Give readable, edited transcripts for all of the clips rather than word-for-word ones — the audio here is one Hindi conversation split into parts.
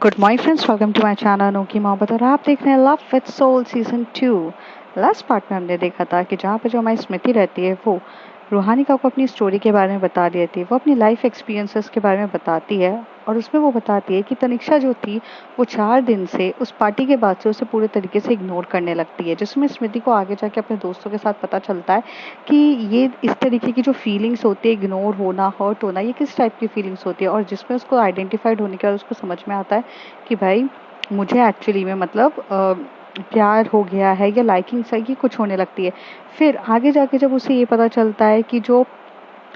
Good morning friends, welcome to my channel नो की मोहब्बत। और आप देख रहे हैं love with soul season 2। Last part में हमने देखा था कि जहाँ पे जो हमारी स्मृति रहती है वो रूहानिका को अपनी स्टोरी के बारे में बता रही थी। वो अपनी लाइफ एक्सपीरियंसेस के बारे में बताती है और उसमें वो बताती है कि तनिक्षा जो थी वो 4 दिन से उस पार्टी के बाद से उसे पूरे तरीके से इग्नोर करने लगती है, जिसमें स्मृति को आगे जाके अपने दोस्तों के साथ पता चलता है कि ये इस तरीके की जो फीलिंग्स होती है, इग्नोर होना, हर्ट होना, ये किस टाइप की फीलिंग्स होती है। और जिसमें उसको आइडेंटिफाइड होने के बाद उसको समझ में आता है कि भाई मुझे एक्चुअली में मतलब प्यार हो गया है या लाइकिंग सा ये कुछ होने लगती है। फिर आगे जाके जब उसे ये पता चलता है कि जो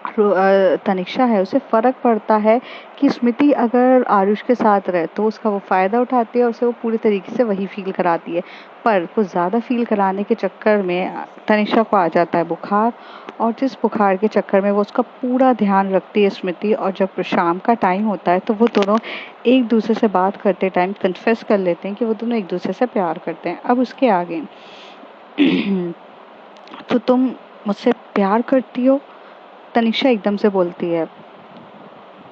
तनिष्का है उसे फ़र्क पड़ता है कि स्मृति अगर आरुष के साथ रहे तो उसका वो फ़ायदा उठाती है और उसे वो पूरी तरीके से वही फ़ील कराती है। पर कुछ ज़्यादा फ़ील कराने के चक्कर में तनिष्का को आ जाता है बुखार, और जिस बुखार के चक्कर में वो उसका पूरा ध्यान रखती है स्मृति। और जब शाम का टाइम होता है तो वो दोनों एक दूसरे से बात करते टाइम कन्फेस कर लेते हैं कि वो दोनों एक दूसरे से प्यार करते हैं। अब उसके आगे तो तुम मुझसे प्यार करती हो? तनिष्का एकदम से बोलती है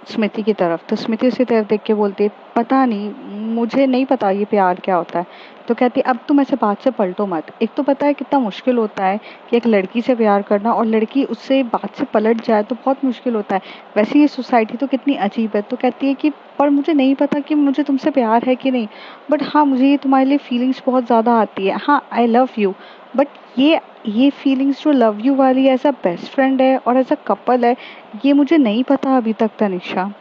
स्मृति की तरफ। तो स्मृति उसी तरफ देख के बोलती है पता नहीं, मुझे नहीं पता ये प्यार क्या होता है। तो कहती है अब तुम ऐसे बात से पलटो मत। एक तो पता है कितना मुश्किल होता है कि एक लड़की से प्यार करना, और लड़की उससे बात से पलट जाए तो बहुत मुश्किल होता है। वैसे ये सोसाइटी तो कितनी अजीब है। तो कहती है कि पर मुझे नहीं पता कि मुझे तुमसे प्यार है कि नहीं, बट हाँ मुझे ये तुम्हारे लिए फीलिंग्स बहुत ज़्यादा आती है। हाँ आई लव यू, बट ये फीलिंग्स जो लव यू वाली एज अ बेस्ट फ्रेंड है और एज अ कपल है, ये मुझे नहीं पता अभी तक तनिष्का।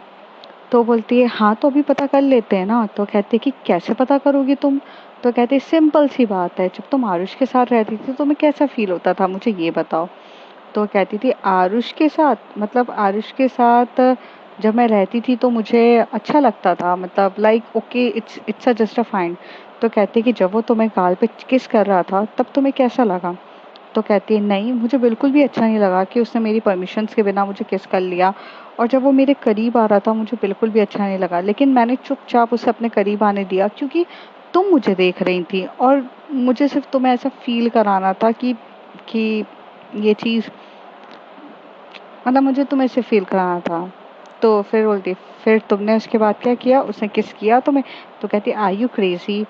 तो बोलती है हाँ तो अभी पता कर लेते हैं ना। तो कहते हैं कि कैसे पता करोगी तुम? तो कहते हैं सिंपल सी बात है, जब तुम आरुष के साथ रहती थी तो तुम्हें कैसा फील होता था मुझे ये बताओ। तो कहती थी आरुष के साथ मतलब आरुष के साथ जब मैं रहती थी तो मुझे अच्छा लगता था, मतलब like okay it's it's a just a fine. तो कहती है कि जब वो तुम्हें गाल पे किस कर रहा था तब तुम्हें कैसा लगा? तो कहती है नहीं मुझे बिल्कुल भी अच्छा नहीं लगा कि उसने मेरी परमिशंस के बिना मुझे किस कर लिया। और जब वो मेरे करीब आ रहा था मुझे बिल्कुल भी अच्छा नहीं लगा, लेकिन मैंने चुपचाप उसे अपने करीब आने दिया क्योंकि तुम मुझे देख रही थी और मुझे सिर्फ तुम्हें ऐसा फील कराना था कि ये चीज़ मतलब मुझे तुम्हें ऐसे फील कराना था। तो फिर बोलती फिर तुमने उसके बाद क्या किया? उसने किस किया तुम्हें? तो कहती आर यू क्रेजी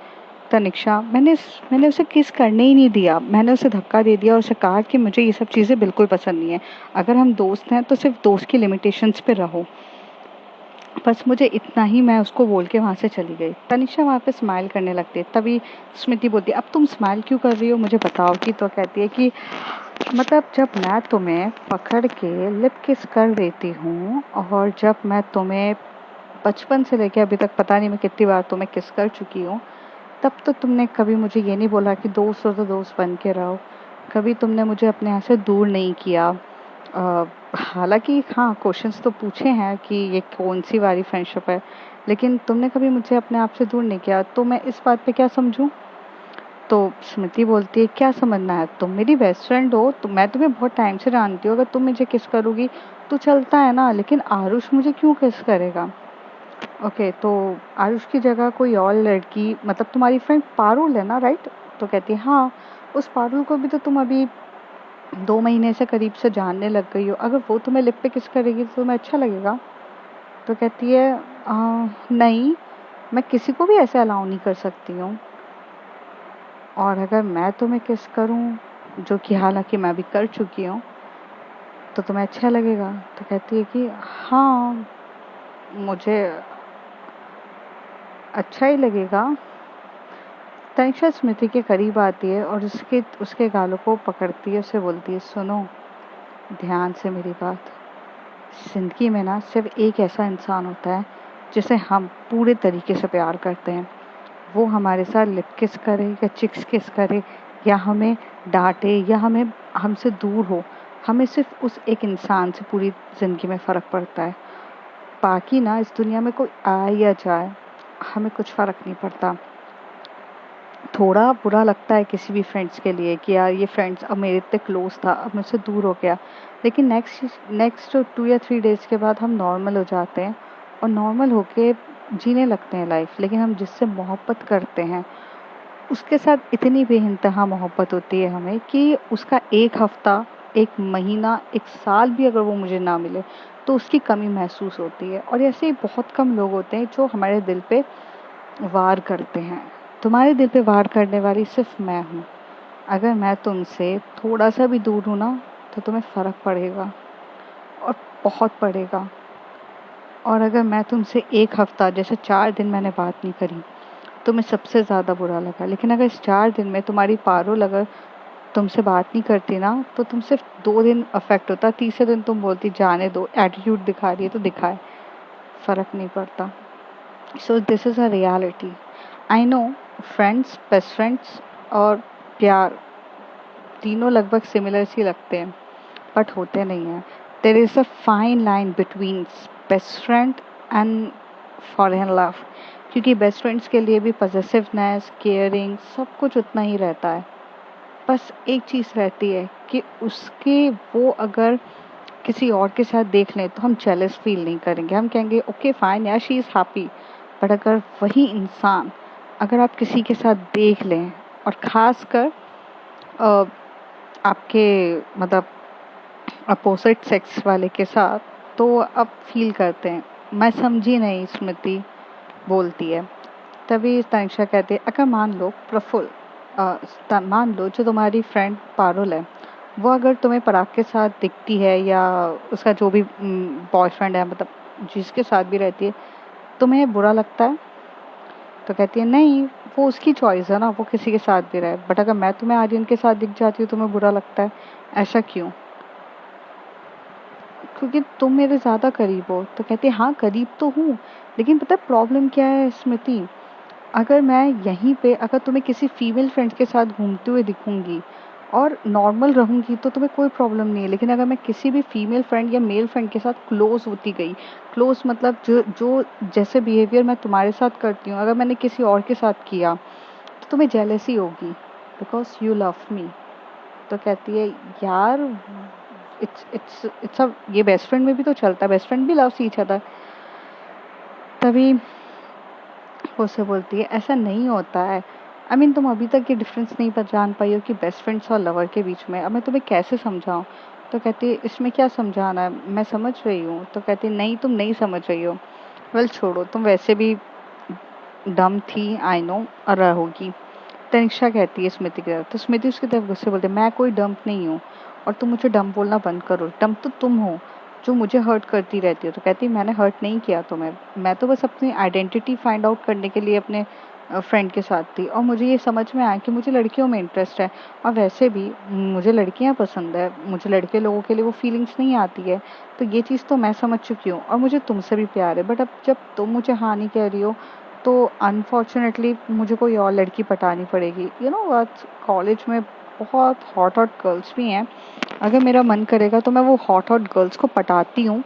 तनिक्षा, मैंने उसे किस करने ही नहीं दिया। मैंने उसे धक्का दे दिया और उसे कहा कि मुझे ये सब चीज़ें बिल्कुल पसंद नहीं है। अगर हम दोस्त हैं तो सिर्फ दोस्त की लिमिटेशंस पे रहो। बस मुझे इतना ही मैं उसको बोल के वहाँ से चली गई। तनिषा वहाँ पे स्माइल करने लगती है। तभी स्मृति बोलती है अब तुम स्माइल क्यों कर रही हो, मुझे बताओ कि। तो कहती है कि मतलब जब मैं तुम्हें पकड़ के लिप किस कर देती हूँ और जब मैं तुम्हें बचपन से लेके अभी तक पता नहीं मैं कितनी बार तुम्हें किस कर चुकी हूँ, तब तो तुमने कभी मुझे ये नहीं बोला कि दोस्त हो तो दोस्त बन के रहो। कभी तुमने मुझे अपने यहाँ से दूर नहीं किया। हालांकि हाँ क्वेश्चंस तो पूछे हैं कि ये कौन सी वाली फ्रेंडशिप है, लेकिन तुमने कभी मुझे अपने आप से दूर नहीं किया। तो मैं इस बात पे क्या समझूं? तो स्मृति बोलती है क्या समझना है, तुम मेरी बेस्ट फ्रेंड हो तो मैं तुम्हें बहुत टाइम से जानती हूँ। अगर तुम मुझे किस करोगी तो चलता है ना, लेकिन आरुष मुझे क्यों किस करेगा? ओके तो आरुष की जगह कोई और लड़की मतलब तुम्हारी फ्रेंड पारुल है ना, राइट? तो कहती है हाँ, उस पारुल को भी तो तुम अभी 2 महीने से करीब से जानने लग गई हो। अगर वो तुम्हें लिप पे किस करेगी तो तुम्हें अच्छा लगेगा? तो कहती है नहीं, मैं किसी को भी ऐसे अलाउ नहीं कर सकती हूँ। और अगर मैं तुम्हें किस करूँ, जो कि हालांकि मैं भी कर चुकी हूँ, तो तुम्हें अच्छा लगेगा? तो कहती है कि हाँ मुझे अच्छा ही लगेगा। तनिषा स्मृति के करीब आती है और उसके उसके गालों को पकड़ती है, उसे बोलती है सुनो ध्यान से मेरी बात। जिंदगी में ना सिर्फ एक ऐसा इंसान होता है जिसे हम पूरे तरीके से प्यार करते हैं। वो हमारे साथ लिप किस करे या चिक्स किस करे या हमें डांटे या हमें हमसे दूर हो, हमें सिर्फ उस एक इंसान से पूरी जिंदगी में फ़र्क पड़ता है। बाकी ना इस दुनिया में कोई आए या जाए हमें कुछ फ़र्क नहीं पड़ता। थोड़ा बुरा लगता है किसी भी फ्रेंड्स के लिए कि यार ये फ्रेंड्स अब मेरे इतने क्लोज था अब मुझसे दूर हो गया, लेकिन नेक्स्ट नेक्स्ट 2 या 3 डेज़ के बाद हम नॉर्मल हो जाते हैं और नॉर्मल होके जीने लगते हैं लाइफ। लेकिन हम जिससे मोहब्बत करते हैं उसके साथ इतनी बेइंतहा मोहब्बत होती है हमें कि उसका एक हफ्ता, एक महीना, एक साल भी अगर वो मुझे ना मिले तो उसकी कमी महसूस होती है। और ऐसे ही बहुत कम लोग होते हैं जो हमारे दिल पे वार करते हैं। तुम्हारे दिल पे वार करने वाली सिर्फ मैं हूँ। अगर मैं तुमसे थोड़ा सा भी दूर हूँ ना, तो तुम्हें फ़र्क पड़ेगा, और बहुत पड़ेगा। और अगर मैं तुमसे 1 हफ्ता, जैसे 4 दिन मैंने बात नहीं करी, तुम्हें सबसे ज़्यादा बुरा लगा। लेकिन अगर इस 4 दिन में तुम्हारी पारुल अगर तुमसे बात नहीं करती ना, तो तुम सिर्फ 2 दिन अफेक्ट होता, तीसरे दिन तुम बोलती जाने दो, एटीट्यूड दिखा रही है तो दिखाए, फ़र्क नहीं पड़ता। So this is a reality. I know, friends, best friends और प्यार तीनों लगभग सिमिलर सी लगते हैं, बट होते नहीं हैं। There is a fine line between best friend and foreign love, क्योंकि बेस्ट फ्रेंड्स के लिए भी पॉजिटिवनेस, केयरिंग, सब कुछ उतना ही रहता है। बस एक चीज़ रहती है कि उसके वो अगर किसी और के साथ देख लें तो हम जेलस फील नहीं करेंगे, हम कहेंगे ओके फाइन यार, शी इज़ हैप्पी। बट अगर वही इंसान अगर आप किसी के साथ देख लें, और ख़ासकर आपके मतलब अपोजिट सेक्स वाले के साथ, तो आप फील करते हैं। मैं समझी नहीं, स्मृति बोलती है। तभी तनिषा कहती है, अगर मान लो प्रफुल्ल, मान लो जो तुम्हारी फ्रेंड पारुल है, वो अगर तुम्हें पराग के साथ दिखती है, या उसका जो भी बॉयफ्रेंड है, मतलब जिसके साथ भी रहती है, तुम्हें बुरा लगता है? तो कहती है नहीं, वो उसकी चॉइस है ना, वो किसी के साथ भी रहे। बट अगर मैं तुम्हें आर्यन के साथ दिख जाती हूँ, तुम्हें बुरा लगता है, ऐसा क्यों? क्योंकि तुम मेरे ज़्यादा करीब हो। तो कहती है हाँ, करीब तो हूँ, लेकिन पता है प्रॉब्लम क्या है स्मृति? अगर मैं यहीं पे अगर तुम्हें किसी फीमेल फ्रेंड के साथ घूमते हुए दिखूंगी और नॉर्मल रहूंगी, तो तुम्हें कोई प्रॉब्लम नहीं है। लेकिन अगर मैं किसी भी फीमेल फ्रेंड या मेल फ्रेंड के साथ क्लोज होती गई, क्लोज मतलब जो जो जैसे बिहेवियर मैं तुम्हारे साथ करती हूँ, अगर मैंने किसी और के साथ किया, तो तुम्हें जेलसी होगी, बिकॉज यू लव मी। तो कहती है यार, इट्स अ ये बेस्ट फ्रेंड में भी तो चलता है, बेस्ट फ्रेंड भी लव्स ईच अदर। तभी वो उससे बोलती है ऐसा नहीं होता है। आई मीन तुम अभी तक ये डिफरेंस नहीं पहचान पाई हो कि बेस्ट फ्रेंड्स और लवर के बीच में। अब मैं तुम्हें कैसे समझाऊं? तो कहती है इसमें क्या समझाना है, मैं समझ रही हूँ। तो कहती है नहीं, तुम नहीं समझ रही हो। वेल छोड़ो, तुम वैसे भी डम थी, आई नो, और रहोगी। तनिषा कहती है स्मृति की तरफ, तो स्मृति उसकी तरफ गुस्से बोलती है मैं कोई डम्प नहीं हूँ, और तुम मुझे डम्प बोलना बंद करो। डम्प तो तुम हो जो मुझे हर्ट करती रहती हो। तो कहती है मैंने हर्ट नहीं किया तुम्हें, मैं तो बस अपनी आइडेंटिटी फाइंड आउट करने के लिए अपने फ्रेंड के साथ थी, और मुझे ये समझ में आया कि मुझे लड़कियों में इंटरेस्ट है। और वैसे भी मुझे लड़कियां पसंद है, मुझे लड़के लोगों के लिए वो फीलिंग्स नहीं आती है। तो ये चीज़ तो मैं समझ चुकी हूँ, और मुझे तुमसे भी प्यार है। बट अब जब तुम मुझे हाँ नहीं कह रही हो, तो अनफॉर्चुनेटली मुझे कोई और लड़की पटानी पड़ेगी। यू नो व्हाट, कॉलेज में बहुत हॉट हॉट गर्ल्स भी हैं। अगर मेरा मन करेगा तो मैं वो हॉट हॉट गर्ल्स को पटाती हूँ,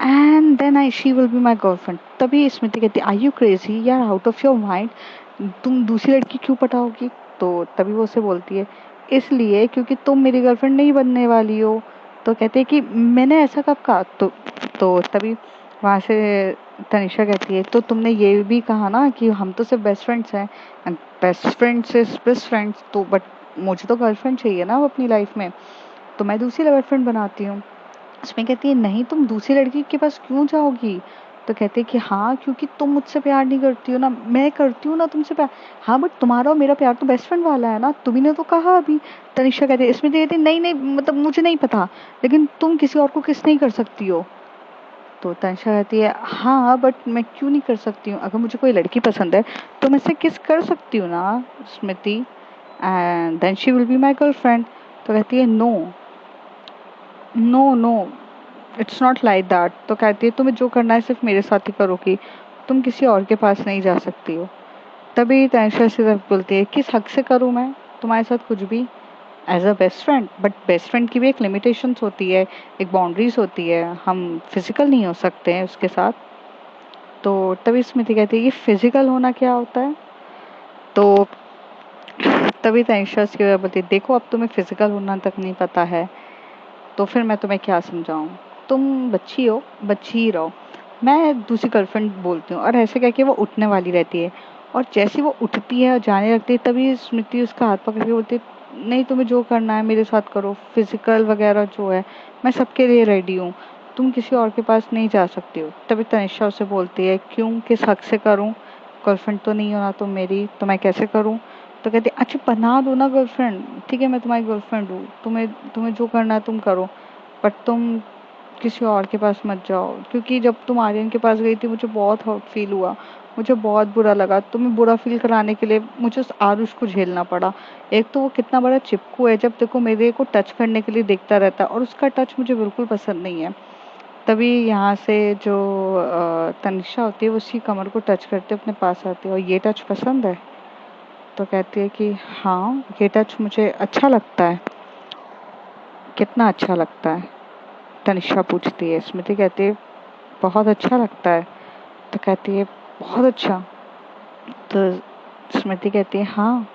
and then I she will be my girlfriend. तभी स्मृति कहती आई यू क्रेजी यार, आउट ऑफ योर माइंड, तुम दूसरी लड़की क्यों पटाओगी? तो तभी वो उसे बोलती है इसलिए क्योंकि तुम मेरी गर्लफ्रेंड नहीं बनने वाली हो। तो कहते हैं कि मैंने ऐसा कब कहा? तो तभी वहां से तनिषा कहती है तो तुमने ये भी कहा ना कि हम तो सिर्फ बेस्ट फ्रेंड्स हैं, and best friends is best friends. तो बट मुझे तो गर्लफ्रेंड चाहिए ना अपनी लाइफ में, तो मैं दूसरी गर्लफ्रेंड बनाती हूँ। उसमें कहती है नहीं, तुम दूसरी लड़की के पास क्यों जाओगी? तो कहते हैं कि हाँ, क्योंकि तुम मुझसे प्यार नहीं करती हो ना, मैं करती हूँ ना तुमसे प्यार। हाँ बट तुम्हारा और मेरा प्यार तो बेस्ट फ्रेंड वाला है ना, तुम्ही ने तो कहा अभी। तनिषा कहती है, इसमें तो कहती है नहीं नहीं, मतलब मुझे नहीं पता, लेकिन तुम किसी और को किस नहीं कर सकती हो। तो तनिषा कहती है हाँ बट मैं क्यों नहीं कर सकती हूँ? अगर मुझे कोई लड़की पसंद है तो मैं से किस कर सकती हूँ ना Smriti, and then she will be my girlfriend. तो कहती है no, no no, it's not like that. तो कहती है तुम्हें जो करना है सिर्फ मेरे साथ ही करोगी, तुम किसी और के पास नहीं जा सकती हो। तभी तनिषा से तरफ बोलती है किस हक से करूँ मैं तुम्हारे साथ कुछ भी, as a best friend? But best friend की भी एक लिमिटेशंस होती है, एक बाउंड्रीज होती है, हम फिजिकल नहीं हो सकते हैं उसके साथ। तो तभी स्मृति कहती है ये फिजिकल होना क्या होता है? तो तभी तनिषा उसकी वजह बोलती है देखो, अब तुम्हें फिजिकल होना तक नहीं पता है, तो फिर मैं तुम्हें क्या समझाऊं? तुम बच्ची हो, बच्ची ही रहो। मैं दूसरी गर्लफ्रेंड बोलती हूँ, और ऐसे कह के वो उठने वाली रहती है। और जैसे वो उठती है और जाने लगती है, तभी स्मृति उसका हाथ पकड़ के बोलती है नहीं, तुम्हें जो करना है मेरे साथ करो, फिजिकल वगैरह जो है मैं सबके लिए रेडी हूँ, तुम किसी और के पास नहीं जा सकती हो। तभी तनिषा उसे बोलती है क्यों, किस हक से करूँ? गर्लफ्रेंड तो नहीं हो ना तुम मेरी, तो मैं कैसे करूँ? तो कहती है अच्छा बना दो ना गर्लफ्रेंड, ठीक है मैं तुम्हारी गर्लफ्रेंड हूँ, तुम्हें तुम्हें जो करना है तुम करो, बट तुम किसी और के पास मत जाओ। क्योंकि जब तुम आर्यन के पास गई थी मुझे बहुत हर्ट फील हुआ, मुझे बहुत बुरा लगा। तुम्हें बुरा फील कराने के लिए मुझे उस आरुष को झेलना पड़ा। एक तो वो कितना बड़ा चिपकू है, जब देखो मेरे को टच करने के लिए देखता रहता है, और उसका टच मुझे बिल्कुल पसंद नहीं है। तभी यहाँ से जो तनिषा होती है वो उसकी कमर को टच करते अपने पास आती है, और ये टच पसंद है? तो कहती है कि हाँ ये टच मुझे अच्छा लगता है। कितना अच्छा लगता है? तनिषा पूछती है। स्मृति कहती है बहुत अच्छा लगता है। तो कहती है बहुत अच्छा। तो स्मृति कहती है हाँ।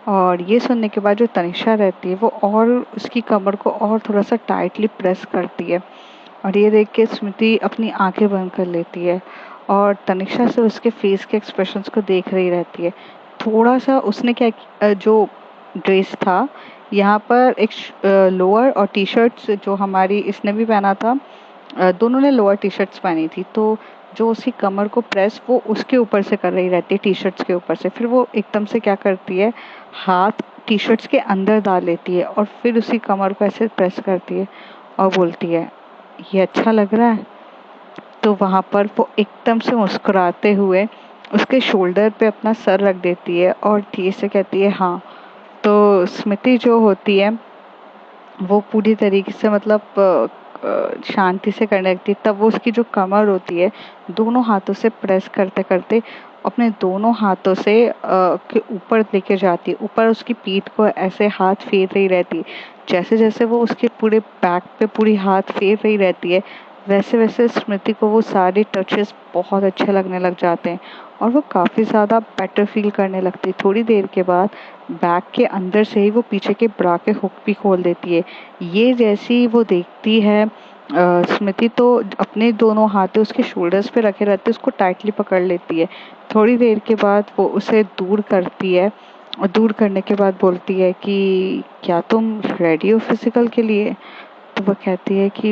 और ये सुनने के बाद जो तनिषा रहती है वो और उसकी कमर को और थोड़ा सा टाइटली प्रेस करती है, और ये देख के स्मृति अपनी आंखें बंद कर लेती है और तनिषा से उसके फेस के एक्सप्रेशंस को देख रही रहती है। थोड़ा सा उसने क्या जो ड्रेस था, यहाँ पर एक लोअर और टी शर्ट जो हमारी इसने भी पहना था, दोनों ने लोअर टी शर्ट्स पहनी थी, तो जो उसकी कमर को प्रेस वो उसके ऊपर से कर रही रहती है, टी शर्ट्स के ऊपर से। फिर वो एकदम से क्या करती है, हाथ टी शर्ट्स के अंदर डाल लेती है और फिर उसी कमर को ऐसे प्रेस करती है और बोलती है ये अच्छा लग रहा है? तो वहाँ पर वो एकदम से मुस्कुराते हुए उसके शोल्डर पे अपना सर रख देती है और धीरे से कहती है हाँ। तो स्मृति जो होती है वो पूरी तरीके से मतलब शांति से करने लगती है। तब वो उसकी जो कमर होती है दोनों हाथों से प्रेस करते करते अपने दोनों हाथों से के ऊपर लेके जाती है, ऊपर उसकी पीठ को ऐसे हाथ फेर रही रहती है। जैसे जैसे वो उसके पूरे बैक पे पूरी हाथ फेर रही रहती है, वैसे वैसे स्मृति को वो सारे टचेस बहुत अच्छे लगने लग जाते हैं और वो काफ़ी ज़्यादा बेटर फील करने लगती है। थोड़ी देर के बाद बैग के अंदर से ही वो पीछे के ब्रा के हुक भी खोल देती है। ये जैसी वो देखती है स्मृति, तो अपने दोनों हाथ उसके शोल्डर्स पे रखे रहते उसको टाइटली पकड़ लेती है। थोड़ी देर के बाद वो उसे दूर करती है और दूर करने के बाद बोलती है कि क्या तुम रेडी हो फिजिकल के लिए? तो वो कहती है कि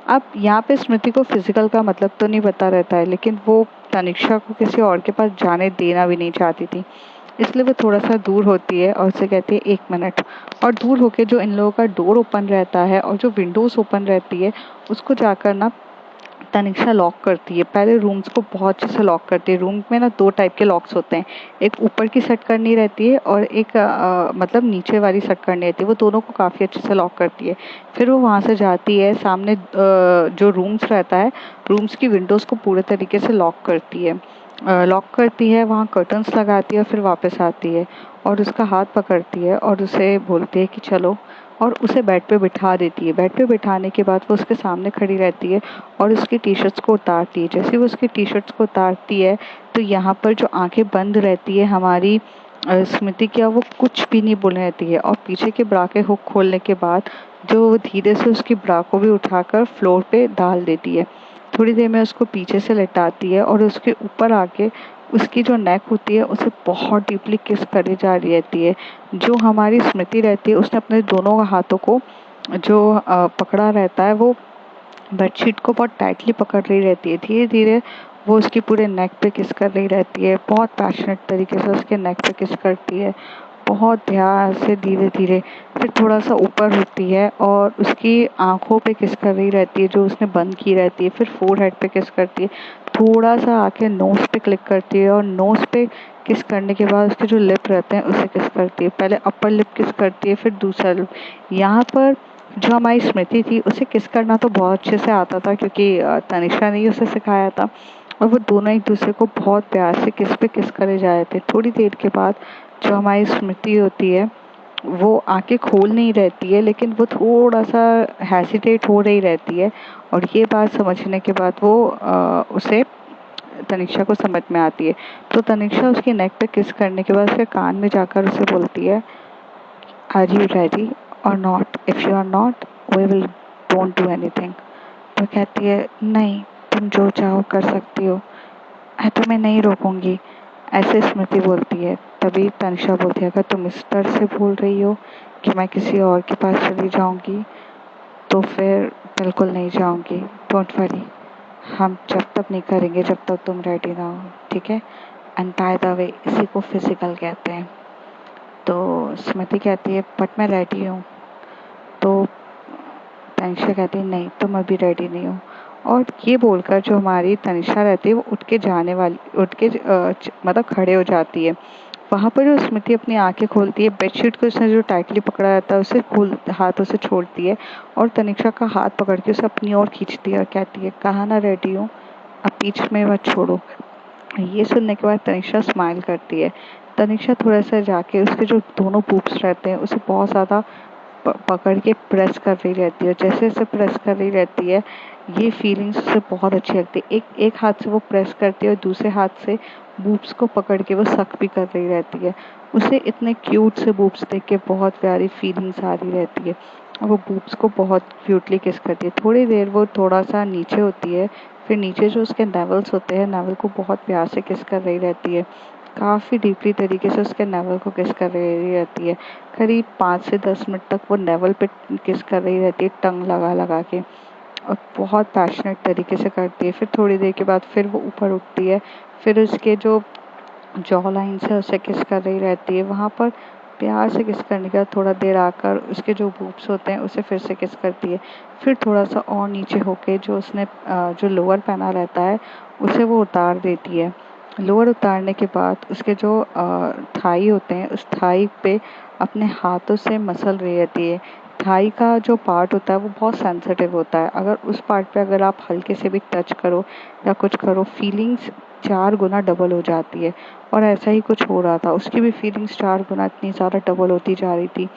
अब यहाँ पे स्मृति को फिजिकल का मतलब तो नहीं पता रहता है, लेकिन वो तनिष्का को किसी और के पास जाने देना भी नहीं चाहती थी, इसलिए वो थोड़ा सा दूर होती है और उसे कहती है 1 मिनट। और दूर होके जो इन लोगों का डोर ओपन रहता है और जो विंडोज ओपन रहती है उसको जाकर ना तनिष्का लॉक करती है। पहले रूम्स को बहुत अच्छे से लॉक करती है। रूम में ना 2 टाइप के लॉक्स होते हैं, एक ऊपर की सेट करनी रहती है और एक मतलब नीचे वाली सेट करनी रहती है। वो दोनों को काफ़ी अच्छे से लॉक करती है। फिर वो वहाँ से जाती है, सामने जो रूम्स रहता है रूम्स की विंडोज़ को पूरे तरीके से लॉक करती है। लॉक करती है, वहाँ कर्टन्स लगाती है और फिर वापस आती है और उसका हाथ पकड़ती है और उसे बोलती है कि चलो, और उसे बेड पे बिठा देती है। बेड पे बिठाने के बाद वो उसके सामने खड़ी रहती है और उसकी टी शर्ट्स को उतारती है। जैसे वो उसकी टी शर्ट्स को उतारती है तो यहाँ पर जो आंखें बंद रहती है हमारी स्मृति क्या, वो कुछ भी नहीं बोलने रहती है और पीछे के ब्रा के हुक खोलने के बाद जो धीरे से उसकी ब्रा को भी उठाकर फ्लोर पे डाल देती है। थोड़ी देर में उसको पीछे से लेटाती है और उसके ऊपर आके उसकी जो नेक होती है उसे बहुत डीपली किस करे जा रही रहती है। जो हमारी स्मृति रहती है उसने अपने दोनों हाथों को जो पकड़ा रहता है वो बेडशीट को बहुत टाइटली पकड़ रही रहती है। धीरे धीरे वो उसकी पूरे नेक पे किस कर रही रहती है, बहुत पैशनेट तरीके से उसके नेक पे किस करती है, बहुत ध्यान से धीरे धीरे। फिर थोड़ा सा ऊपर होती है और उसकी आंखों पे किस कर रही रहती है जो उसने बंद की रहती है। फिर फोरहेड पे किस करती है, थोड़ा सा आके नोज पे क्लिक करती है और नोज पे किस करने के बाद उसके जो लिप रहते हैं उसे किस करती है। पहले अपर लिप किस करती है फिर दूसरा लिप। यहाँ पर जो हमारी स्मृति थी उसे किस करना तो बहुत अच्छे से आता था क्योंकि तनिष्का ने ही उसे सिखाया था, और वो दोनों एक दूसरे को बहुत प्यार से किस पे किस करे जा रहे थे। थोड़ी देर के बाद जो हमारी स्मृति होती है वो आंखें खोल नहीं रहती है, लेकिन वो थोड़ा सा हेसिटेट हो रही रहती है, और ये बात समझने के बाद वो उसे तनिष्का को समझ में आती है। तो तनिष्का उसके नेक पे किस करने के बाद उसके कान में जाकर उसे बोलती है आर यू रेडी और not, if you are not we will don't do anything. तो कहती है नहीं, तुम जो चाहो कर सकती हो, मैं तुम्हें नहीं रोकूंगी, ऐसे स्मृति बोलती है। तभी तनिषा बोलती है अगर तुम इस तरह से बोल रही हो कि मैं किसी और के पास चली जाऊंगी तो फिर बिल्कुल नहीं जाऊंगी, डोंट वरी, हम जब तक नहीं करेंगे जब तक तुम रेडी ना हो, ठीक है। एंड बाय द वे इसी को फिजिकल कहते हैं। तो स्मृति कहती है बट मैं रेडी हूँ। तो तनिषा कहती है नहीं तुम अभी रेडी नहीं हो। और ये बोलकर जो हमारी तनिषा रहती है वो उठ के जाने वाली, उठ के मतलब खड़े हो जाती है। वहाँ पर जो स्मृति अपनी आंखें खोलती है, बेडशीट को उसने जो टाइटली पकड़ा रहता है उसे खोल हाथों से छोड़ती है और तनिषा का हाथ पकड़ के उसे अपनी ओर खींचती है और कहती है कहा ना रेडी हूँ, अब बीच में मत छोड़ो। ये सुनने के बाद तनिषा स्माइल करती है। तनिषा थोड़ा सा जाके उसके जो दोनों बूब्स रहते हैं उसे बहुत ज़्यादा पकड़ के प्रेस कर रही रहती है। जैसे जैसे प्रेस कर रही रहती है ये फीलिंग्स उसे बहुत अच्छी लगती है। एक एक हाथ से वो प्रेस करती है और दूसरे हाथ से बूब्स को पकड़ के वो सक भी कर रही रहती है। उसे इतने क्यूट से बूब्स देख के बहुत प्यारी फीलिंग्स आ रही रहती है और वो बूब्स को बहुत क्यूटली किस करती है। थोड़ी देर वो थोड़ा सा नीचे होती है, फिर नीचे जो उसके नेवल्स होते हैं नेवल को बहुत प्यार से किस कर रही रहती है। काफ़ी डीपली तरीके से उसके नेवल को किस कर रही रहती है। करीब 5 से 10 मिनट तक वो नेवल पे किस कर रही रहती है टंग लगा लगा के, और बहुत पैशनेट तरीके से करती है। फिर थोड़ी देर के बाद फिर वो ऊपर उठती है, फिर उसके जो जॉ लाइन से उसे किस कर रही रहती है। वहाँ पर प्यार से किस करने के बाद थोड़ा देर आकर उसके जो बूब्स होते हैं उसे फिर से किस करती है। फिर थोड़ा सा और नीचे होके जो उसने जो लोअर पहना रहता है उसे वो उतार देती है। लोअर उतारने के बाद उसके जो थाई होते हैं उस थाई पे अपने हाथों से मसल रही रहती है। थाई का जो पार्ट होता है वो बहुत सेंसिटिव होता है। अगर उस पार्ट पे अगर आप हल्के से भी टच करो या कुछ करो फीलिंग्स 4 गुना डबल हो जाती है। और ऐसा ही कुछ हो रहा था, उसकी भी फीलिंग्स 4 गुना इतनी ज़्यादा डबल होती जा रही थी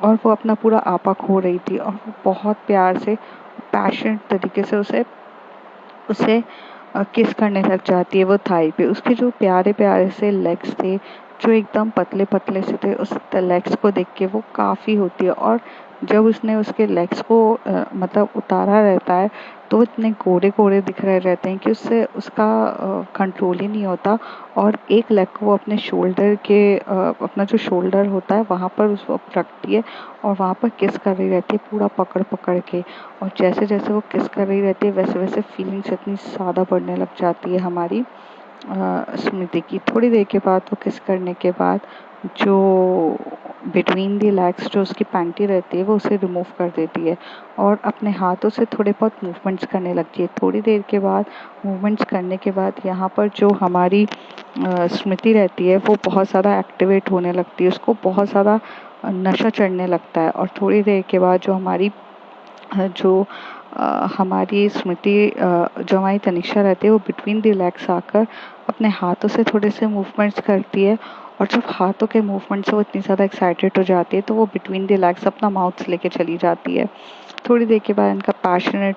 और वो अपना पूरा आपा खो रही थी। और वो बहुत प्यार से पैशनेट तरीके से उसे उसे किस करने लग जाती है वो थाई पे। उसके जो प्यारे प्यारे से लेग्स थे जो एकदम पतले पतले से थे, उस लेग्स को देख के वो काफ़ी होती है। और जब उसने उसके लेग्स को मतलब उतारा रहता है तो इतने गोरे गोरे दिख रहे रहते हैं कि उससे उसका कंट्रोल ही नहीं होता। और एक लेग को वो अपने शोल्डर के अपना जो शोल्डर होता है वहाँ पर उसको रखती है और वहाँ पर किस कर रही रहती है पूरा पकड़ पकड़ के। और जैसे जैसे वो किस कर रही रहती है वैसे वैसे फीलिंग्स इतनी ज़्यादा बढ़ने लग जाती है हमारी स्मृति की। थोड़ी देर के बाद वो किस करने के बाद जो बिटवीन दी लेग्स जो उसकी पैंटी रहती है वो उसे रिमूव कर देती है और अपने हाथों से थोड़े बहुत मूवमेंट्स करने लगती है। थोड़ी देर के बाद मूवमेंट्स करने के बाद यहाँ पर जो हमारी स्मृति रहती है वो बहुत ज़्यादा एक्टिवेट होने लगती है, उसको बहुत ज़्यादा नशा चढ़ने लगता है। और थोड़ी देर के बाद जो हमारी जो हमारी स्मृति जो हमारी तनिषा रहती है वो बिटवीन द लेग्स आकर अपने हाथों से थोड़े से मूवमेंट्स करती है। और जब हाथों के मूवमेंट से वो इतनी ज़्यादा एक्साइटेड हो जाती है तो वो बिटवीन द लेग्स अपना माउथ लेके चली जाती है। थोड़ी देर के बाद इनका पैशनेट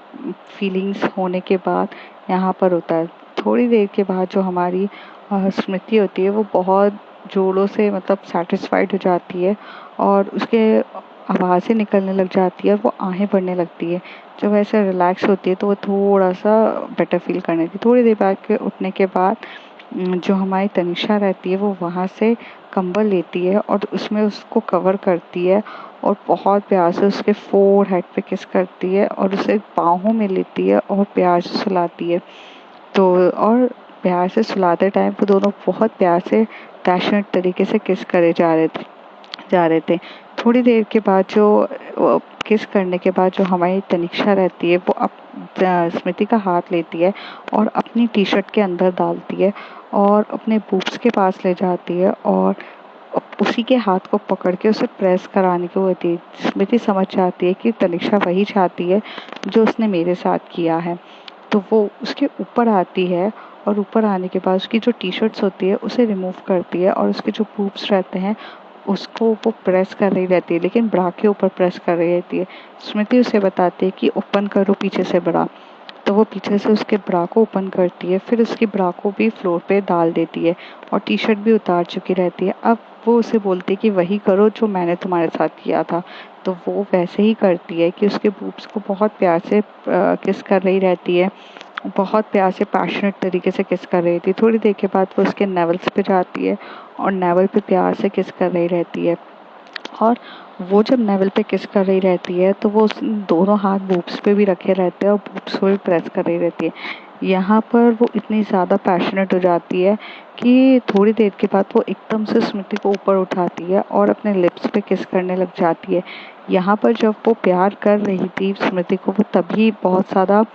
फीलिंग्स होने के बाद यहाँ पर होता है। थोड़ी देर के बाद जो हमारी स्मृति होती है वो बहुत जोरों से मतलब सेटिस्फाइड हो जाती है और उसके आवाज़ें निकलने लग जाती है और वो आहें भरने लगती है। जब ऐसे रिलैक्स होती है तो वो थोड़ा सा बेटर फील करने लगती है। थोड़ी देर बाद के उठने के बाद जो हमारी तनिषा रहती है वो वहाँ से कंबल लेती है और उसमें उसको कवर करती है और बहुत प्यार से उसके फोरहेड पे किस करती है और उसे बाहों में लेती है और प्यार से सुलाती है। तो और प्यार से सुलाते टाइम वो दोनों बहुत प्यार से पैशनेट तरीके से किस करे जा रहे थे। थोड़ी देर के बाद जो किस करने के बाद जो हमारी तनिषा रहती है वो स्मृति का हाथ लेती है और अपनी टी शर्ट के अंदर डालती है और अपने बूब्स के पास ले जाती है और उसी के हाथ को पकड़ के उसे प्रेस कराने की होती है। स्मृति समझ जाती है कि तनिषा वही चाहती है जो उसने मेरे साथ किया है। तो वो उसके ऊपर आती है और ऊपर आने के बाद उसकी जो टी शर्ट्स होती है उसे रिमूव करती है और उसके जो बूब्स रहते हैं उसको वो प्रेस कर रही रहती है, लेकिन ब्रा के ऊपर प्रेस कर रही रहती है। स्मृति उसे बताती है कि ओपन करो पीछे से ब्रा। तो वो पीछे से उसके ब्रा को ओपन करती है, फिर उसकी ब्रा को भी फ्लोर पे डाल देती है और टी शर्ट भी उतार चुकी रहती है। अब वो उसे बोलती है कि वही करो जो मैंने तुम्हारे साथ किया था। तो वो वैसे ही करती है कि उसके बूब्स को बहुत प्यार से किस कर रही रहती है, बहुत प्यार से पैशनेट तरीके से किस कर रही थी। थोड़ी देर के बाद वो उसके नेवल्स पे जाती है और नेवल पे प्यार से किस कर रही रहती है। और वो जब नेवल पे किस कर रही रहती है तो वो दोनों हाथ बूब्स पे भी रखे रहते हैं और बूब्स को भी प्रेस कर रही रहती है। यहाँ पर वो इतनी ज़्यादा पैशनेट हो जाती है कि थोड़ी देर के बाद वो एकदम से स्मृति को ऊपर उठाती है और अपने लिप्स पे किस करने लग जाती है। यहाँ पर जब वो प्यार कर रही थी स्मृति को, वो तभी बहुत ज़्यादा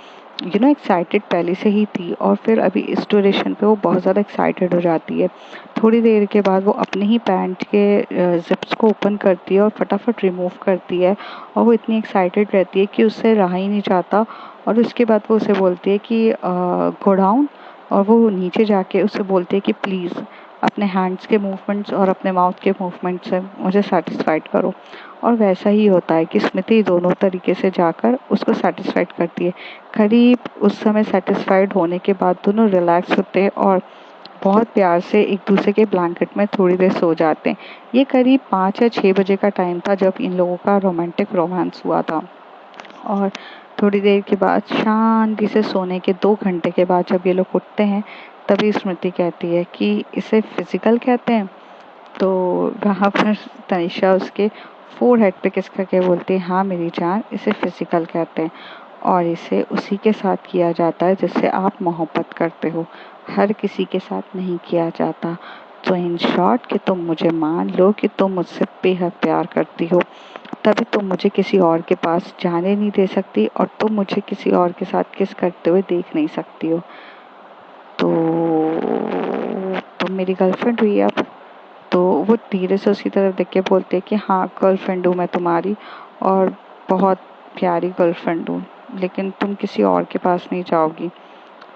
एक्साइटेड पहले से ही थी, और फिर अभी इस ड्यूरेशन पे वो बहुत ज़्यादा एक्साइटेड हो जाती है। थोड़ी देर के बाद वो अपने ही पैंट के जिप्स को ओपन करती है और फटाफट रिमूव करती है, और वो इतनी एक्साइटेड रहती है कि उससे रहा ही नहीं जाता। और उसके बाद वो उसे बोलती है कि गो डाउन, और वो नीचे जाके उसे बोलती है कि प्लीज़ अपने हैंड्स के मूवमेंट्स और अपने माउथ के मूवमेंट से मुझे सेटिस्फाइड करो। और वैसा ही होता है कि स्मृति दोनों तरीके से जाकर उसको सेटिस्फाइड करती है। करीब उस समय सेटिस्फाइड होने के बाद दोनों रिलैक्स होते हैं और बहुत प्यार से एक दूसरे के ब्लैंकेट में थोड़ी देर सो जाते हैं। ये करीब 5 या 6 बजे का टाइम था जब इन लोगों का रोमांटिक रोमांस हुआ था। और थोड़ी देर के बाद शांति से सोने के 2 घंटे के बाद जब ये लोग उठते हैं, तभी स्मृति कहती है कि इसे फिजिकल कहते हैं। तो वहाँ पर तनिषा उसके फोरहेड पे किस करके बोलती है, हाँ मेरी जान, इसे फिजिकल कहते हैं और इसे उसी के साथ किया जाता है जिससे आप मोहब्बत करते हो, हर किसी के साथ नहीं किया जाता। तो इन शॉर्ट कि तुम मुझे मान लो कि तुम मुझसे बेहद प्यार करती हो, तभी तुम मुझे किसी और के पास जाने नहीं दे सकती और तुम मुझे किसी और के साथ किस करते हुए देख नहीं सकती हो। तो तुम मेरी गर्लफ्रेंड हुई अब। तो वो धीरे से उसकी तरफ देख के बोलते हैं कि हाँ गर्लफ्रेंड हूँ मैं तुम्हारी, और बहुत प्यारी गर्लफ्रेंड हूँ, लेकिन तुम किसी और के पास नहीं जाओगी।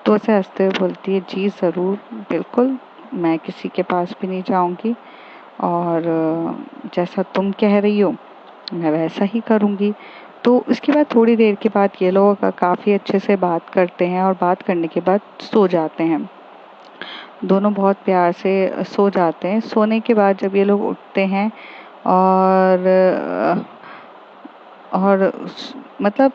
तो उसे हंसते हुए बोलती है, जी ज़रूर, बिल्कुल, मैं किसी के पास भी नहीं जाऊँगी, और जैसा तुम कह रही हो मैं वैसा ही करूँगी। तो उसके बाद थोड़ी देर के बाद ये लोग काफ़ी अच्छे से बात करते हैं और बात करने के बाद सो जाते हैं। दोनों बहुत प्यार से सो जाते हैं। सोने के बाद जब ये लोग उठते हैं और मतलब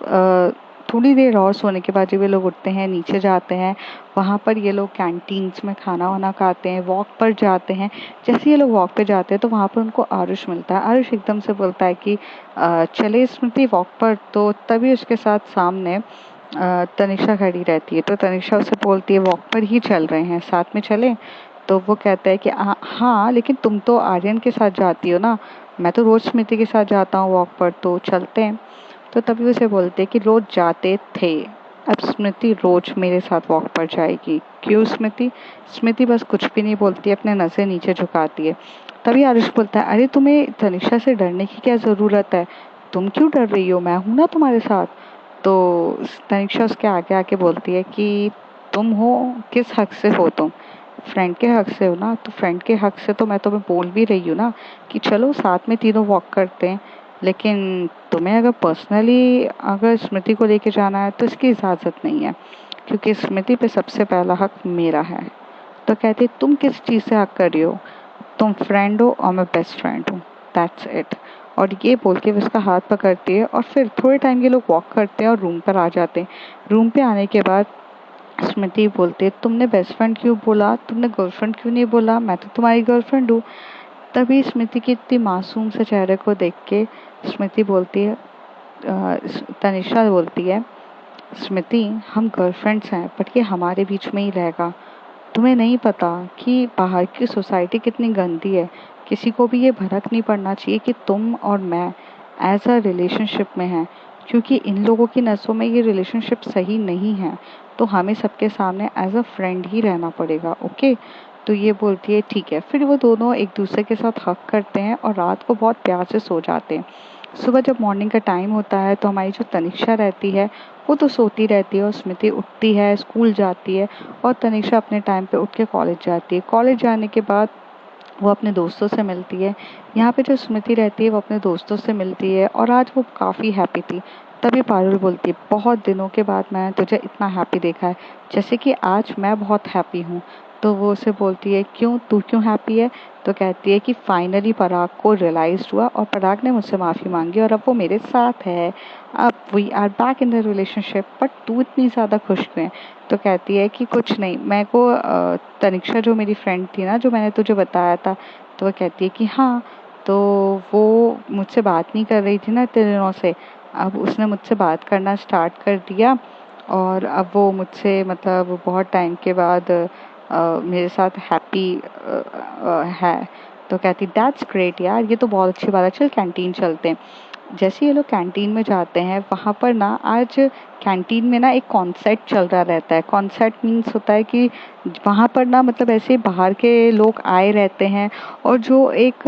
थोड़ी देर और सोने के बाद जब ये लोग उठते हैं, नीचे जाते हैं, वहाँ पर ये लोग कैंटीन्स में खाना वाना खाते हैं, वॉक पर जाते हैं। जैसे ये लोग वॉक पे जाते हैं तो वहाँ पर उनको आरुष मिलता है। आरुष एकदम से बोलता है कि चले स्मृति वॉक पर। तो तभी उसके साथ सामने तनिषा खड़ी रहती है। तो तनिषा उसे बोलती है, वॉक पर ही चल रहे हैं, साथ में चलें? तो वो कहता है कि हाँ, लेकिन तुम तो आर्यन के साथ जाती हो ना, मैं तो रोज स्मृति के साथ जाता हूँ वॉक पर, तो चलते हैं। तो तभी उसे बोलते हैं कि रोज जाते थे, अब स्मृति रोज मेरे साथ वॉक पर जाएगी। क्यों स्मृति? स्मृति बस कुछ भी नहीं बोलती, अपने नज़र नीचे झुकाती है। तभी आरुष बोलता है, अरे तुम्हें तनिषा से डरने की क्या ज़रूरत है, तुम क्यों डर रही हो, मैं हूँ ना तुम्हारे साथ। तो तनिषा उसके आगे आके बोलती है कि तुम हो, किस हक से हो तुम? फ्रेंड के हक से हो ना, तो फ्रेंड के हक से तो मैं तुम्हें बोल भी रही हूँ ना कि चलो साथ में तीनों वॉक करते हैं। लेकिन तुम्हें अगर पर्सनली अगर स्मृति को लेके जाना है तो इसकी इजाज़त नहीं है, क्योंकि स्मृति पे सबसे पहला हक मेरा है। तो कहती, तुम किस चीज़ से हक कर रही हो? तुम फ्रेंड हो और मैं बेस्ट फ्रेंड हूँ, दैट्स इट। और ये बोल के वो उसका हाथ पकड़ती है और फिर थोड़े टाइम ये लोग वॉक करते हैं और रूम पर आ जाते हैं। रूम पे आने के बाद स्मृति बोलती है, तुमने बेस्ट फ्रेंड क्यों बोला, तुमने गर्लफ्रेंड क्यों नहीं बोला, मैं तो तुम्हारी गर्लफ्रेंड हूँ। तभी स्मृति के इतनी मासूम से चेहरे को देख के स्मृति बोलती है, तनिषा बोलती है, स्मृति हम गर्लफ्रेंड्स हैं बट ये हमारे बीच में ही रहेगा। तुम्हें नहीं पता कि बाहर की सोसाइटी कितनी गंदी है, किसी को भी ये भनक नहीं पड़ना चाहिए कि तुम और मैं एज अ रिलेशनशिप में हैं, क्योंकि इन लोगों की नसों में ये रिलेशनशिप सही नहीं है। तो हमें सबके सामने एज अ फ्रेंड ही रहना पड़ेगा, ओके? तो ये बोलती है ठीक है। फिर वो दोनों एक दूसरे के साथ हक करते हैं और रात को बहुत प्यार से सो जाते हैं। सुबह जब मॉर्निंग का टाइम होता है तो हमारी जो तनिषा रहती है वो तो सोती रहती है और स्मृति उठती है, स्कूल जाती है, और तनिषा अपने टाइम पे उठ के कॉलेज जाती है। कॉलेज जाने के बाद वो अपने दोस्तों से मिलती है। यहाँ पे जो स्मृति रहती है वो अपने दोस्तों से मिलती है और आज वो काफ़ी हैप्पी थी। तभी पारुल बोलती है, बहुत दिनों के बाद मैंने तुझे इतना हैप्पी देखा है, जैसे कि आज मैं बहुत हैप्पी हूँ। तो वो उसे बोलती है, क्यों, तू क्यों हैप्पी है? तो कहती है कि फाइनली पराग को रियलाइज हुआ और पराग ने मुझसे माफ़ी मांगी और अब वो मेरे साथ है। अब we are back in the relationship. But तू इतनी ज़्यादा खुश क्यों है? तो कहती है कि कुछ नहीं, मैं को तनिषा जो मेरी फ्रेंड थी ना, जो मैंने तुझे बताया था, तो वो कहती है कि हाँ, तो वो मुझसे बात नहीं कर रही थी ना इतने दिनों से, अब उसने मुझसे बात करना स्टार्ट कर दिया और अब वो मुझसे मतलब बहुत टाइम के बाद मेरे साथ हैप्पी है। तो कहती दैट्स ग्रेट यार, ये तो बहुत अच्छी बात है, चल कैंटीन चलते हैं। जैसे ये लोग कैंटीन में जाते हैं, वहाँ पर ना आज कैंटीन में ना एक कॉन्सर्ट चल रहा रहता है। कॉन्सर्ट मीन्स होता है कि वहाँ पर ना मतलब ऐसे बाहर के लोग आए रहते हैं, और जो एक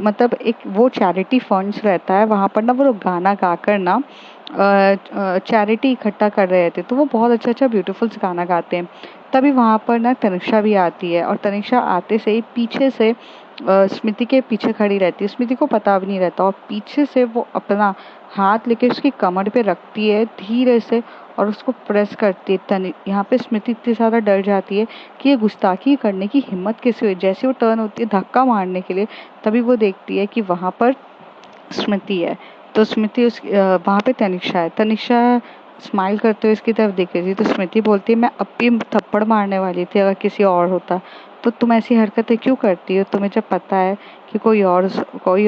मतलब एक वो चैरिटी फंड्स रहता है वहाँ पर ना, वो लोग गाना गाकर ना चैरिटी इकट्ठा कर रहे थे। तो वो बहुत अच्छा अच्छा ब्यूटीफुल गाना गाते हैं। तभी वहाँ पर ना तनिषा भी आती है, और तनिषा आते से ही पीछे से स्मृति के पीछे खड़ी रहती है। स्मृति को पता भी नहीं रहता, और पीछे से वो अपना हाथ लेके उसकी कमर पे रखती है धीरे से, और उसको प्रेस करती है। यहाँ पे स्मृति इतनी ज़्यादा डर जाती है कि ये गुस्ताखी करने की हिम्मत कैसे हुई। जैसे वो टर्न होती है धक्का मारने के लिए, तभी वो देखती है कि वहाँ पर स्मृति है। तो स्मृति वहाँ पे तनिषा है। तनिषा स्माइल करते हुए इसकी तरफ देख रही थी। तो स्मृति बोलती है मैं अब भी थप्पड़ मारने वाली थी अगर किसी और होता। तो तुम ऐसी हरकतें क्यों करती हो? तुम्हें जब पता है कि कोई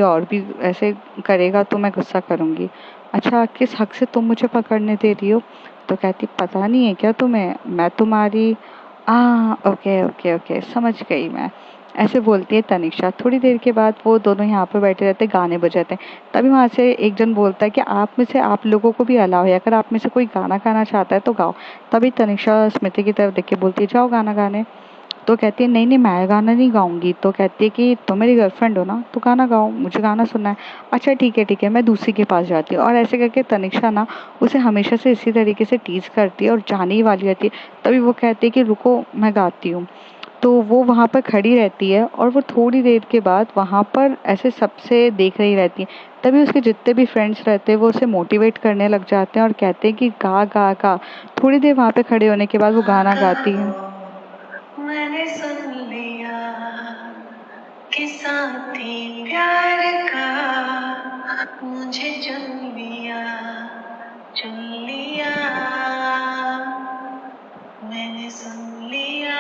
और भी ऐसे करेगा तो मैं गुस्सा करूँगी। अच्छा, किस हक से तुम मुझे पकड़ने दे रही हो? तो कहती पता नहीं है क्या तुम्हें, मैं तुम्हारी ओके ओके ओके, समझ गई मैं। ऐसे बोलती है तनिषा। थोड़ी देर के बाद वो दोनों यहाँ पे बैठे रहते हैं, गाने बजाते हैं। तभी वहाँ से एक जन बोलता है कि आप लोगों को भी अलाउ है, अगर आप में से कोई गाना गाना चाहता है तो गाओ। तभी तनिषा स्मृति की तरफ देख के बोलती है जाओ गाना गाने। तो कहती है नहीं नहीं, मैं गाना नहीं गाऊंगी। तो कहती है कि तुम मेरी गर्लफ्रेंड हो ना, तो गाना गाओ, मुझे गाना सुनना है। अच्छा ठीक है, मैं दूसरी के पास जाती हूँ। और ऐसे करके तनिषा ना उसे हमेशा से इसी तरीके से टीज करती है और जाने ही वाली रहती है। तभी वो कहती है कि रुको मैं गाती हूँ। तो वो वहाँ पर खड़ी रहती है, और वो थोड़ी देर के बाद वहाँ पर ऐसे सबसे देख रही रहती है। तभी उसके जितने भी फ्रेंड्स रहते हैं वो उसे मोटिवेट करने लग जाते हैं और कहते हैं कि गा गा गा। थोड़ी देर वहाँ पे खड़े होने के बाद वो गाना गाती है। मैंने सुन लिया कि साथी प्यार का मुझे चुन लिया, मैंने सुन लिया।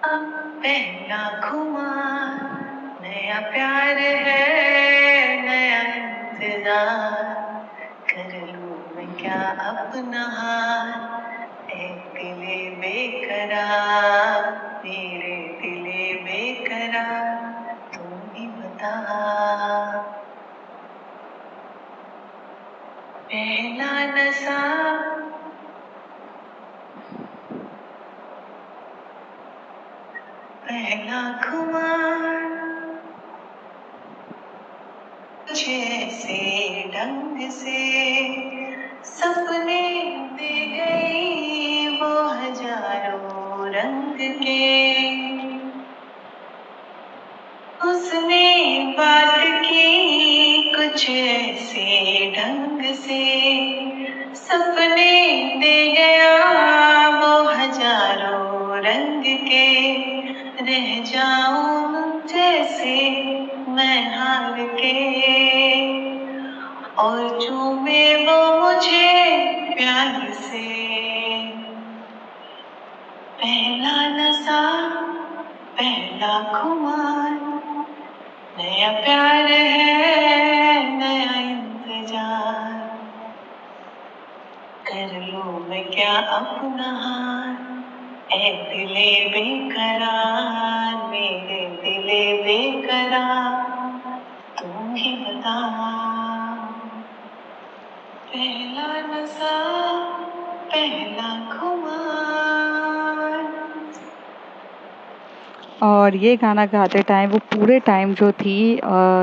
अब पहला खुमार, नया प्यार है, नया इंतजार, कर लूं मैं क्या अपना हार, ए दिले बेकरार, मेरे दिले बेकरार, तू ही बता। पहला नशा, पहला खुमार, जैसे ढंग से सपने दे गई वो हजारों रंग के। उसने बात की कुछ ऐसे ढंग से, सपने दे गया वो हजारों रंग के। रह जाऊं जैसे मैं हार के, और चूमे वो मुझे प्यार से। पहला नशा, पहला खुमार, नया प्यार है, नया इंतजार, कर लूं मैं क्या अपना हार, ए दिले बेकरार, मेरे दिले बेकरार, तू ही बता। पहला नशा, पहला खुमार। और ये गाना गाते टाइम वो पूरे टाइम जो थी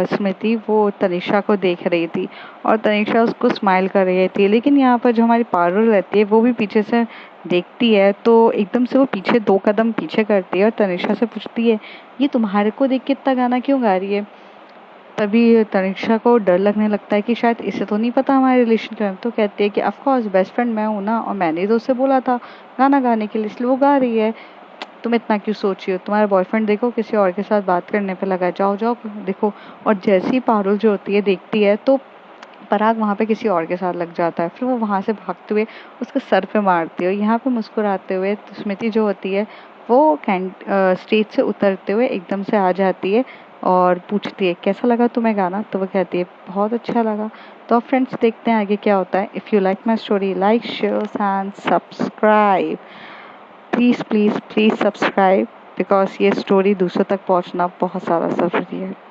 स्मृति वो तनिषा को देख रही थी, और तनिषा उसको स्माइल कर रही थी। लेकिन यहाँ पर जो हमारी पारुल रहती है वो भी पीछे से देखती है, तो एकदम से वो पीछे 2 कदम पीछे करती है और तनिषा से पूछती है ये तुम्हारे को देख के इतना गाना क्यों गा रही है? तभी तनिषा को डर लगने लगता है कि शायद इसे तो नहीं पता हमारे रिलेशन का। तो कहती है कि ऑफ कोर्स बेस्ट फ्रेंड मैं हूँ ना, और मैंने तो उसे बोला था गाना गाने के लिए, इसलिए वो गा रही है। तुम इतना क्यों सोच रही हो? तुम्हारा बॉयफ्रेंड देखो किसी और के साथ बात करने पे लगा है, जाओ जाओ देखो। और जैसी ही पारुल जो होती है देखती है, तो पराग वहाँ पे किसी और के साथ लग जाता है। फिर वो वहाँ से भागते हुए उसके सर पे मारती है। यहाँ पे मुस्कुराते हुए स्मृति जो होती है वो स्टेज से उतरते हुए एकदम से आ जाती है और पूछती है कैसा लगा तुम्हें गाना, तो वो कहती है बहुत अच्छा लगा। तो अब फ्रेंड्स देखते हैं आगे क्या होता है। If you like my story, like share and subscribe. Please please please subscribe, because ये स्टोरी दूसरों तक पहुंचना बहुत ज़्यादा ज़रूरी है।